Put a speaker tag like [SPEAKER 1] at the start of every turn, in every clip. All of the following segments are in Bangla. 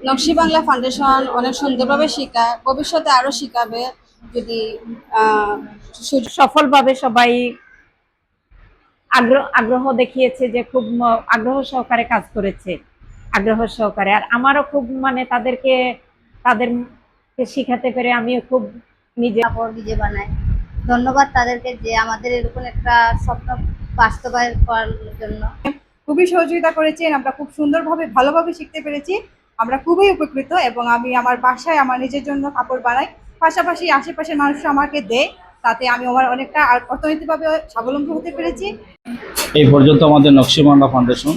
[SPEAKER 1] নকশি বাংলা ফাউন্ডেশন অনেক সুন্দরভাবে শেখায়, ভবিষ্যতে আরো শিখাবে যদি আহ,
[SPEAKER 2] সফলভাবে সবাই আগ্রহ আগ্রহ দেখিয়েছে যে খুব আগ্রহ সহকারে কাজ করেছে, আগ্রহ সহকারে। আর আমারও খুব মানে তাদেরকে শিখাতে পেরে আমিও খুব নিজে
[SPEAKER 3] কাপড় নিজে বানায়। ধন্যবাদ তাদেরকে যে আমাদের এরকম একটা স্বপ্ন বাস্তবায়ন করার জন্য।
[SPEAKER 4] খুবই সহযোগিতা করেছেন, আমরা খুব সুন্দরভাবে ভালোভাবে শিখতে পেরেছি। আমরা খুবই উপকৃত এবং আমি আমার বাসায় আমার নিজের জন্য কাপড় বানাই, পাশাপাশি আশেপাশের মানুষ আমাকে দেয়, তাতে আমি আমার অনেকটা অর্থনৈতিকভাবে স্বাবলম্বী হতে পেরেছি।
[SPEAKER 5] এই পর্যন্ত আমাদের নকশি বাংলা ফাউন্ডেশন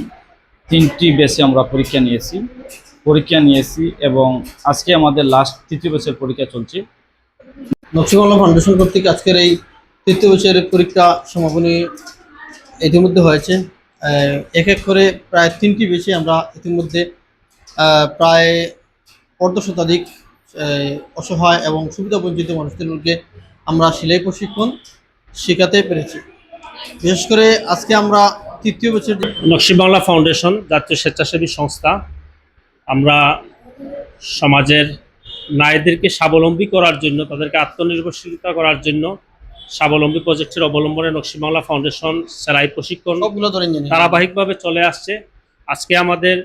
[SPEAKER 5] 3টি ব্যাচে আমরা পরীক্ষা নিয়েছি এবং আজকে আমাদের লাস্ট 3য় ব্যাচের পরীক্ষা চলছে।
[SPEAKER 6] নকশি বাংলা ফাউন্ডেশন কর্তৃক আজকের এই 3য় বছরের পরীক্ষা সমাপনী ইতিমধ্যে হয়েছে। এক এক করে প্রায় 3টি বেশি আমরা ইতিমধ্যে প্রায় অর্ধশতাধিক অসহায় এবং সুবিধাবঞ্চিত মানুষদেরকে আমরা সেলাই প্রশিক্ষণ শেখাতে পেরেছি। বিশেষ করে আজকে আমরা 3য় বছর
[SPEAKER 7] নকশি বাংলা ফাউন্ডেশন জাতীয় স্বেচ্ছাসেবী সংস্থা। আমরা সমাজের নারীদেরকে স্বাবলম্বী করার জন্য, তাদেরকে আত্মনির্ভরশীলতা করার জন্য স্বাবলম্বী প্রজেক্টের অবলম্বনে নকশি বাংলা ফাউন্ডেশন সেলাই প্রশিক্ষণ ধারাবাহিকভাবে চলে আসছে। আজকে আমাদের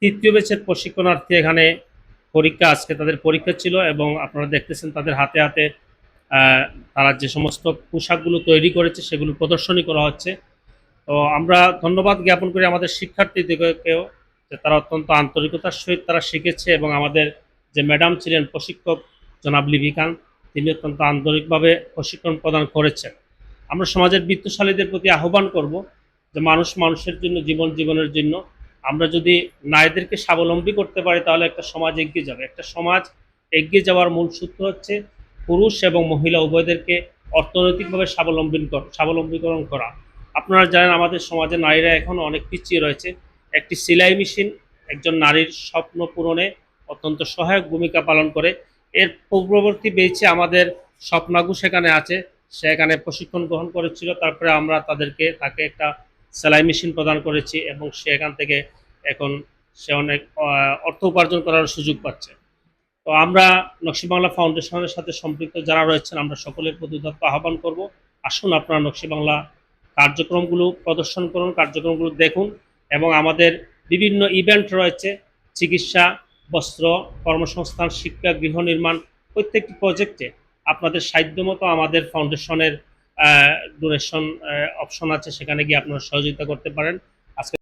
[SPEAKER 7] 3য় ব্যাচের প্রশিক্ষণার্থী এখানে আজকে তাদের পরীক্ষা ছিল এবং আপনারা দেখতেছেন তাদের হাতে হাতে তারা যে সমস্ত পোশাকগুলো তৈরি করেছে সেগুলো প্রদর্শনী করা হচ্ছে। তো আমরা ধন্যবাদ জ্ঞাপন করি আমাদের শিক্ষার্থীদেরকেও যে তারা অত্যন্ত আন্তরিকতার সহিত তারা শিখেছে এবং আমাদের যে ম্যাডাম ছিলেন প্রশিক্ষক জনাব লিপিকান, তিনি অত্যন্ত আন্তরিকভাবে প্রশিক্ষণ প্রদান করেছেন। আমরা সমাজের বিত্তশালীদের প্রতি আহ্বান করব যে মানুষ মানুষের জন্য, জীবনের জন্য আমরা যদি নারীদেরকে স্বাবলম্বী করতে পারি তাহলে একটা সমাজ এগিয়ে যাবে। একটা সমাজ এগিয়ে যাওয়ার মূল সূত্র হচ্ছে পুরুষ এবং মহিলা উভয়দেরকে অর্থনৈতিকভাবে স্বাবলম্বীকরণ করা। আপনারা জানেন আমাদের সমাজে নারীরা এখন অনেক পিছিয়ে রয়েছে। একটি সেলাই মেশিন একজন নারীর স্বপ্ন পূরণে অত্যন্ত সহায়ক ভূমিকা পালন করে। এর পূর্ববর্তী বেঁচে আমাদের স্বপ্নাগু সেখানে আছে, সেখানে প্রশিক্ষণ গ্রহণ করেছিল। তারপরে আমরা তাকে একটা সেলাই মেশিন প্রদান করেছি এবং সেখান থেকে এখন সে অনেক অর্থ উপার্জন করার সুযোগ পাচ্ছে। তো আমরা নকশি বাংলা ফাউন্ডেশনের সাথে সম্পৃক্ত যারা রয়েছেন আমরা সকলের প্রতি উদাত্ত আহ্বান করব, আসুন আপনারা নকশি বাংলা কার্যক্রমগুলো প্রদর্শন করুন, কার্যক্রমগুলো দেখুন এবং আমাদের বিভিন্ন ইভেন্ট রয়েছে, চিকিৎসা, বস্ত্র, কর্মসংস্থান, শিক্ষা, গৃহ নির্মাণ, প্রত্যেকটি প্রজেক্টে আপনাদের সাধ্যমতো আমাদের ফাউন্ডেশনের ডোনেশন অপশন আছে, সেখানে গিয়ে আপনারা সহযোগিতা করতে পারেন। আজকে